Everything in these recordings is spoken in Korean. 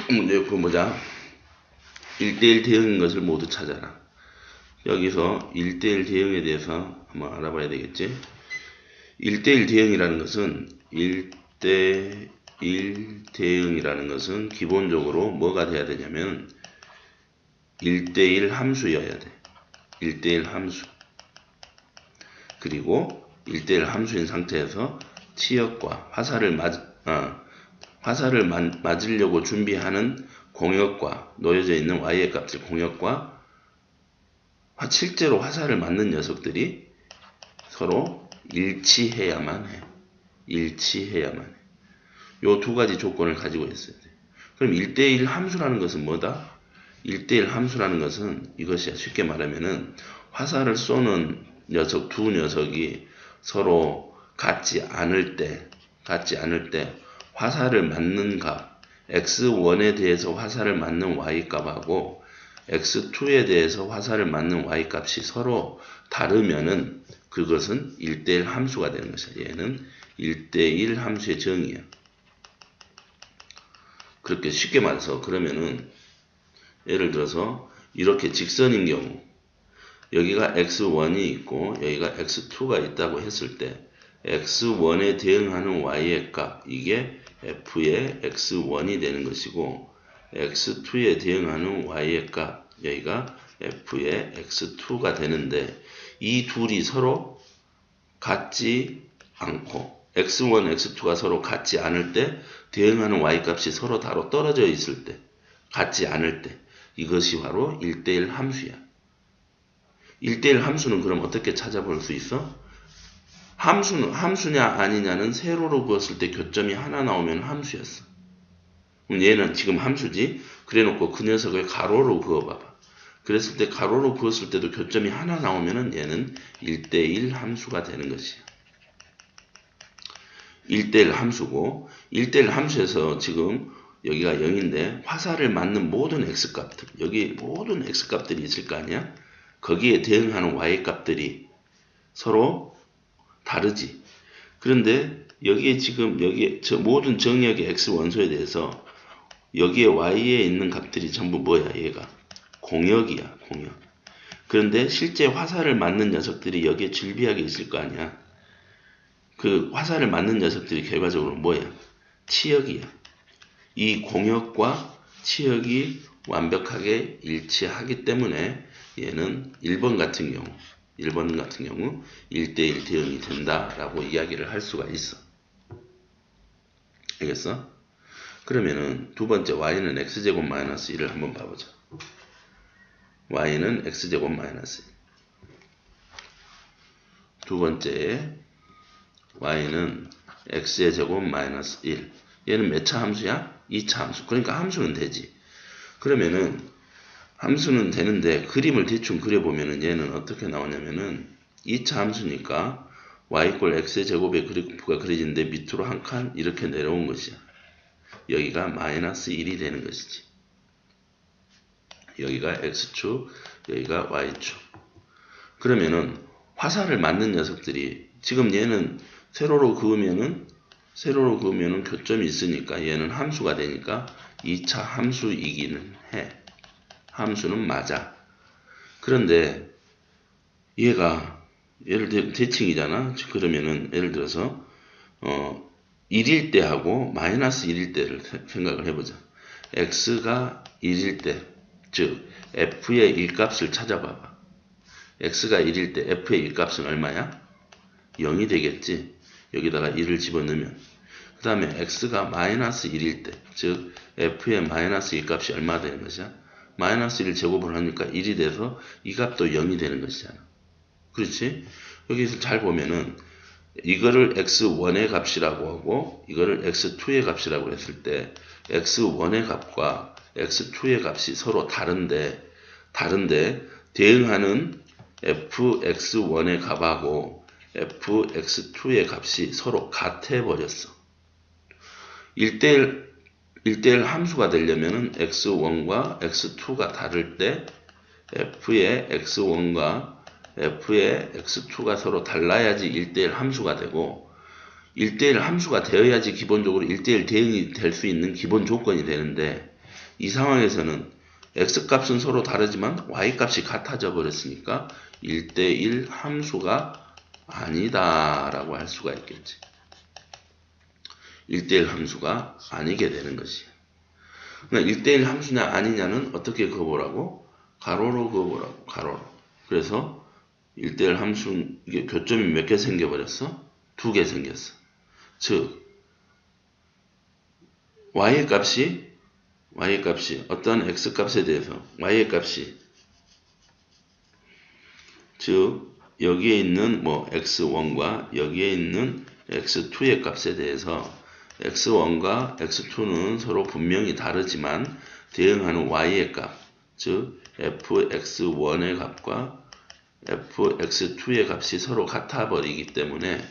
문제 보자. 1대1 대응인 것을 모두 찾아라. 여기서 1대1 대응에 대해서 한번 알아봐야 되겠지. 1대1 대응이라는 것은 1대1 대응이라는 것은 기본적으로 뭐가 돼야 되냐면 1대1 함수여야 돼. 1대1 함수. 그리고 1대1 함수인 상태에서 치역과 화살을 맞으려고 준비하는 공역과 놓여져 있는 y의 값의 공역과 실제로 화살을 맞는 녀석들이 서로 일치해야만 해. 일치해야만 해. 요 두 가지 조건을 가지고 있어야 돼. 그럼 1대1 함수라는 것은 뭐다? 1대1 함수라는 것은 이것이야. 쉽게 말하면은 화살을 쏘는 녀석, 두 녀석이 서로 같지 않을 때 화살을 맞는 값, x1에 대해서 화살을 맞는 y값하고 x2에 대해서 화살을 맞는 y값이 서로 다르면은 그것은 1대1 함수가 되는 것이야. 얘는 1대1 함수의 정의야. 그렇게 쉽게 말해서 그러면은 예를 들어서 이렇게 직선인 경우 여기가 x1이 있고 여기가 x2가 있다고 했을 때 x1에 대응하는 y의 값 이게 f의 x1이 되는 것이고 x2에 대응하는 y의 값 여기가 f의 x2가 되는데 이 둘이 서로 같지 않고 x1, x2가 서로 같지 않을 때 대응하는 y값이 서로 다로 떨어져 있을 때 같지 않을 때 이것이 바로 1대1 함수야. 1대1 함수는 그럼 어떻게 찾아볼 수 있어? 함수냐 아니냐는 세로로 그었을 때 교점이 하나 나오면 함수였어. 그럼 얘는 지금 함수지? 그래 놓고 그 녀석을 가로로 그어봐봐. 그랬을 때 가로로 그었을 때도 교점이 하나 나오면은 얘는 1대1 함수가 되는 것이야. 1대1 함수고 1대1 함수에서 지금 여기가 0인데 화살을 맞는 모든 x값들 여기 모든 x값들이 있을 거 아니야? 거기에 대응하는 y값들이 서로 다르지. 그런데 여기에 지금 여기에 모든 정역의 x 원소에 대해서 여기에 y에 있는 값들이 전부 뭐야? 얘가 공역이야. 공역. 그런데 실제 화살을 맞는 녀석들이 여기에 줄비하게 있을 거 아니야. 그 화살을 맞는 녀석들이 결과적으로 뭐야? 치역이야. 이 공역과 치역이 완벽하게 일치하기 때문에 얘는 1번 같은 경우 1대1 대응이 된다라고 이야기를 할 수가 있어. 알겠어? 그러면은 두 번째 y는 x제곱 마이너스 1을 한번 봐보자. y는 x제곱 마이너스 1. 두 번째 y는 x의 제곱 마이너스 1. 얘는 몇 차 함수야? 2차 함수. 그러니까 함수는 되지. 그러면은 함수는 되는데 그림을 대충 그려보면은 얘는 어떻게 나오냐면은 2차 함수니까 y 이꼴 x의 제곱의 그래프가 그려지는데 밑으로 한 칸 이렇게 내려온 것이야. 여기가 마이너스 1이 되는 것이지. 여기가 x축, 여기가 y축. 그러면은 화살을 맞는 녀석들이 지금 얘는 세로로 그으면은 교점이 있으니까 얘는 함수가 되니까 2차 함수이기는 해. 함수는 맞아. 그런데 얘가 예를 들어 대칭이잖아. 그러면은 예를 들어서 1일 때하고 마이너스 1일 때를 생각을 해보자. x가 1일 때, 즉 f의 1값을 찾아봐봐. x가 1일 때 f의 1값은 얼마야? 0이 되겠지. 여기다가 1을 집어넣으면 그 다음에 x가 마이너스 1일 때, 즉 f의 마이너스 1값이 얼마 되는 것이야? 마이너스 1을 제곱을 하니까 1이 돼서 이 값도 0이 되는 것이잖아. 그렇지? 여기서 잘 보면은 이거를 x1의 값이라고 하고 이거를 x2의 값이라고 했을 때 x1의 값과 x2의 값이 서로 다른데 대응하는 fx1의 값하고 fx2의 값이 서로 같아 버렸어. 1대1 함수가 되려면은 x1과 x2가 다를 때 f의 x1과 f의 x2가 서로 달라야지 1대1 함수가 되고 1대1 함수가 되어야지 기본적으로 1대1 대응이 될 수 있는 기본 조건이 되는데 이 상황에서는 x값은 서로 다르지만 y값이 같아져 버렸으니까 1대1 함수가 아니다 라고 할 수가 있겠지. 1대1 함수가 아니게 되는 것이에요. 그러니까 1대1 함수냐 아니냐는 어떻게 그어보라고? 가로로 그어보라고. 가로로. 그래서 1대1 함수 이게 교점이 몇 개 생겨버렸어? 2개 생겼어. 즉 y의 값이 어떤 x값에 대해서 y의 값이 즉 여기에 있는 뭐 x1과 여기에 있는 x2의 값에 대해서 x1과 x2는 서로 분명히 다르지만 대응하는 y의 값, 즉 fx1의 값과 fx2의 값이 서로 같아 버리기 때문에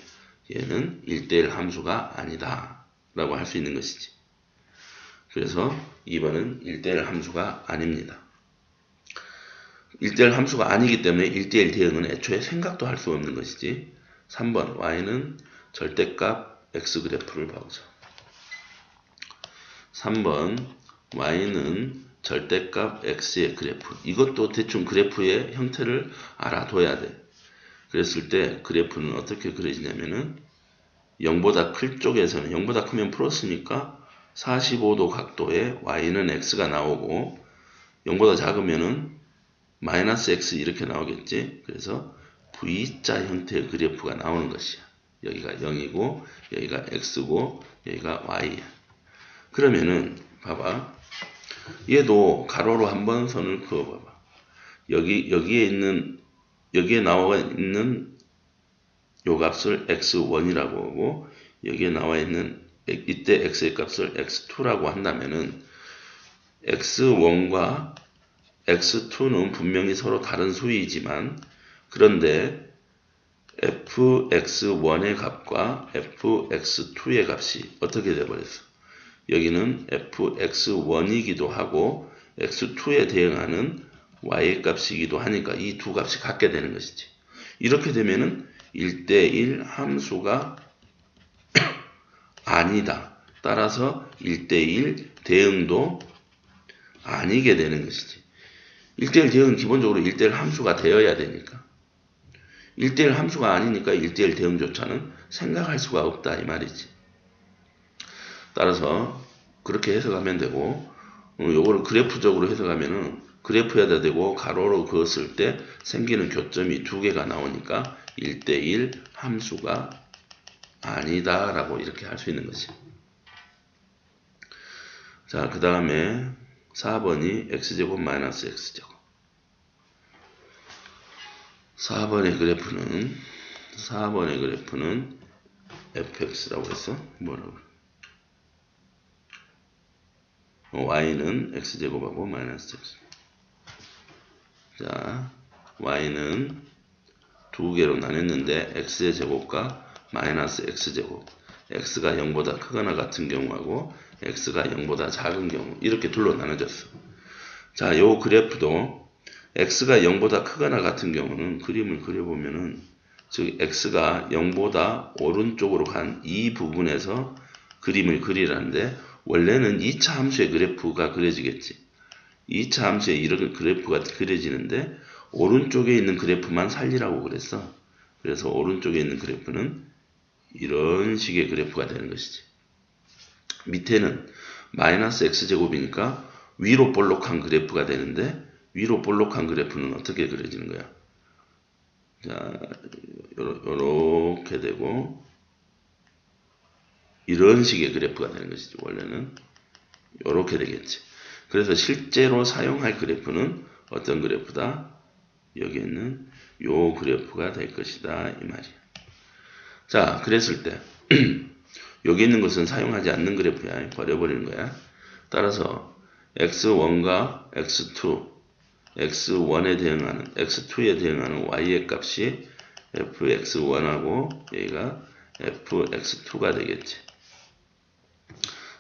얘는 1대1 함수가 아니다 라고 할 수 있는 것이지. 그래서 2번은 1대1 함수가 아닙니다. 1대1 함수가 아니기 때문에 1대1 대응은 애초에 생각도 할 수 없는 것이지. 3번 y는 절대값 x 그래프를 보죠. 3번 y는 절대값 x의 그래프. 이것도 대충 그래프의 형태를 알아둬야 돼. 그랬을 때 그래프는 어떻게 그려지냐면은 0보다 클 쪽에서는 0보다 크면 플러스니까 45도 각도에 y는 x가 나오고 0보다 작으면은 마이너스 x 이렇게 나오겠지. 그래서 V자 형태의 그래프가 나오는 것이야. 여기가 0이고 여기가 x고 여기가 y야. 그러면은 봐봐. 얘도 가로로 한번 선을 그어봐봐. 여기에 나와 있는 요 값을 x1이라고 하고 여기에 나와 있는 이때 x의 값을 x2라고 한다면은 x1과 x2는 분명히 서로 다른 수이지만 그런데 fx1의 값과 fx2의 값이 어떻게 되어버렸어? 여기는 fx1이기도 하고 x2에 대응하는 y의 값이기도 하니까 이 두 값이 같게 되는 것이지. 이렇게 되면은 1대1 함수가 아니다. 따라서 1대1 대응도 아니게 되는 것이지. 1대1 대응은 기본적으로 1대1 함수가 되어야 되니까. 1대1 함수가 아니니까 1대1 대응조차는 생각할 수가 없다 이 말이지. 따라서 그렇게 해석하면 되고 요거를 그래프적으로 해석하면은 그래프에다 대고 가로로 그었을 때 생기는 교점이 두 개가 나오니까 1대1 함수가 아니다 라고 이렇게 할 수 있는 거지. 자, 그 다음에 4번이 x제곱 마이너스 x제곱. 4번의 그래프는 fx라고 했어? 뭐라고? y는 x제곱하고 마이너스 x. 자, y는 두 개로 나눴는데 x의 제곱과 마이너스 x제곱. x가 0보다 크거나 같은 경우하고 x가 0보다 작은 경우 이렇게 둘로 나눠졌어. 자, 요 그래프도 x가 0보다 크거나 같은 경우는 그림을 그려보면은 즉 x가 0보다 오른쪽으로 간 이 부분에서 그림을 그리라는데 원래는 2차 함수의 그래프가 그려지겠지. 2차 함수의 이런 그래프가 그려지는데 오른쪽에 있는 그래프만 살리라고 그랬어. 그래서 오른쪽에 있는 그래프는 이런 식의 그래프가 되는 것이지. 밑에는 마이너스 x제곱이니까 위로 볼록한 그래프가 되는데 위로 볼록한 그래프는 어떻게 그려지는 거야? 자, 요렇게 되고 이런 식의 그래프가 되는 것이지. 원래는 요렇게 되겠지. 그래서 실제로 사용할 그래프는 어떤 그래프다? 여기에는 요 그래프가 될 것이다 이 말이야. 자, 그랬을 때 여기 있는 것은 사용하지 않는 그래프야. 버려버리는 거야. 따라서 x1과 x2, x1에 대응하는, x2에 대응하는 y의 값이 fx1하고 여기가 fx2가 되겠지.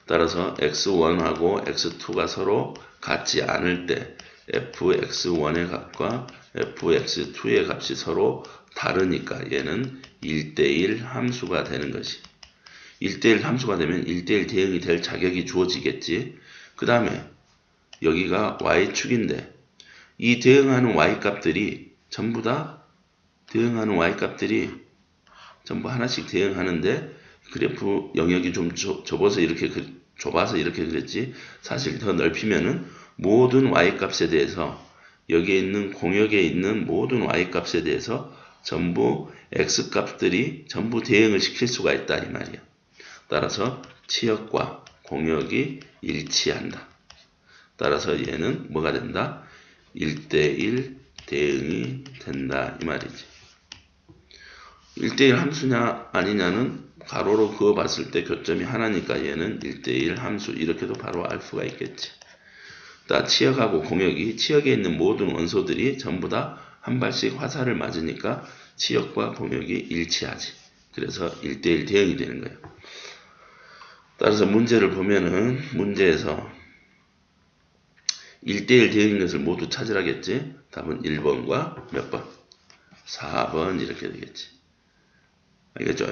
따라서 x1하고 x2가 서로 같지 않을 때 fx1의 값과 fx2의 값이 서로 다르니까 얘는 1대1 함수가 되는 것이. 1대1 함수가 되면 1대1 대응이 될 자격이 주어지겠지. 그 다음에 여기가 y축인데 이 대응하는 y값들이 전부 다 대응하는 y값들이 전부 하나씩 대응하는데 그래프 영역이 좀 좁아서 이렇게 그랬지. 사실 더 넓히면은 모든 y값에 대해서 여기에 있는 공역에 있는 모든 y값에 대해서 전부 x값들이 전부 대응을 시킬 수가 있다 이 말이야. 따라서 치역과 공역이 일치한다. 따라서 얘는 뭐가 된다? 1대1 대응이 된다 이 말이지. 1대1 함수냐 아니냐는 가로로 그어봤을 때 교점이 하나니까 얘는 1대1 함수 이렇게도 바로 알 수가 있겠지. 치역하고 공역이 치역에 있는 모든 원소들이 전부 다 한 발씩 화살을 맞으니까 치역과 공역이 일치하지. 그래서 1대1 대응이 되는 거예요. 따라서 문제를 보면은 문제에서 1대1 대응인 것을 모두 찾으라겠지. 답은 1번과 몇 번? 4번 이렇게 되겠지. 알겠죠?